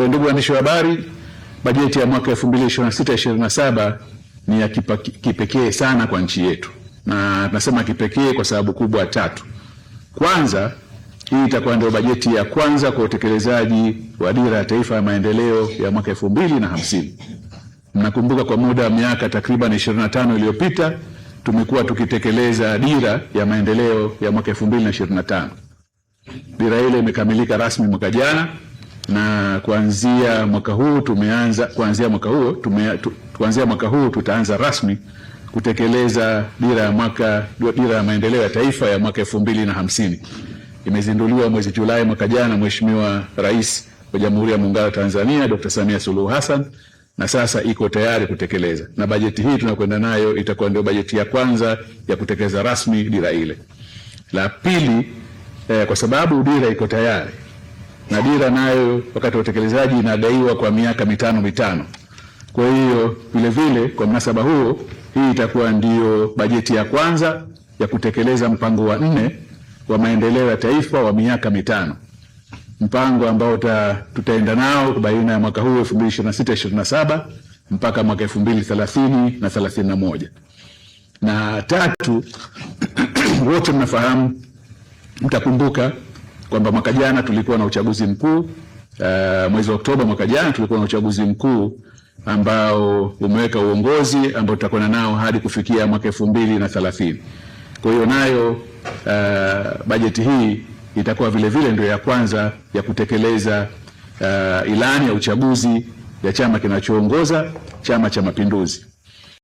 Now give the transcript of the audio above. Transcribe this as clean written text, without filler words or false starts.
hiyo ndugu waandishi wa habari, bajeti ya mwaka 2026/27 ni ya kipekee sana kwa nchi yetu, na tunasema kipekee kwa sababu kubwa tatu. Kwanza, hii itakuwa ndio bajeti ya kwanza kwa utekelezaji wa dira ya taifa ya maendeleo ya mwaka 2050. Mnakumbuka kwa muda wa miaka takriban 25 iliyopita tumekuwa tukitekeleza dira ya maendeleo ya mwaka 2025. Dira ile imekamilika rasmi mwaka jana, na kuanzia mwaka huu tutaanza rasmi kutekeleza dira ya maendeleo ya taifa ya mwaka 2050. Imezinduliwa mwezi Julai mwaka jana Mheshimiwa Rais wa Jamhuri ya Muungano wa Tanzania Dr. Samia Suluhu Hassan, na sasa iko tayari kutekeleza. Na bajeti hii tunakwenda nayo itakuwa ndio bajeti ya kwanza ya kutekeleza rasmi dira ile. La pili, kwa sababu dira iko tayari na dira nayo wakati wa utekelezaji inadaiwa kwa miaka mitano. Kwa hiyo vile vile kwa mnasaba huo, hii itakuwa ndio bajeti ya kwanza ya kutekeleza mpango wa 4 wa maendeleo ya taifa wa miaka mitano. Mpango ambao tutaenda nao baina ya mwaka huu 2026/27 mpaka mwaka 2030 na 31. Na tatu, wote mnafahamu, mtakumbuka kwamba mwaka jana tulikuwa na uchaguzi mkuu. Mwezi wa Oktoba mwaka jana tulikuwa na uchaguzi mkuu ambao umeweka uongozi ambao tutakwenda nao hadi kufikia mwaka 2030. Kwa hiyo nayo bajeti hii itakuwa vile vile ndio ya kwanza ya kutekeleza ilani ya uchaguzi ya chama kinachoongoza, Chama cha Mapinduzi.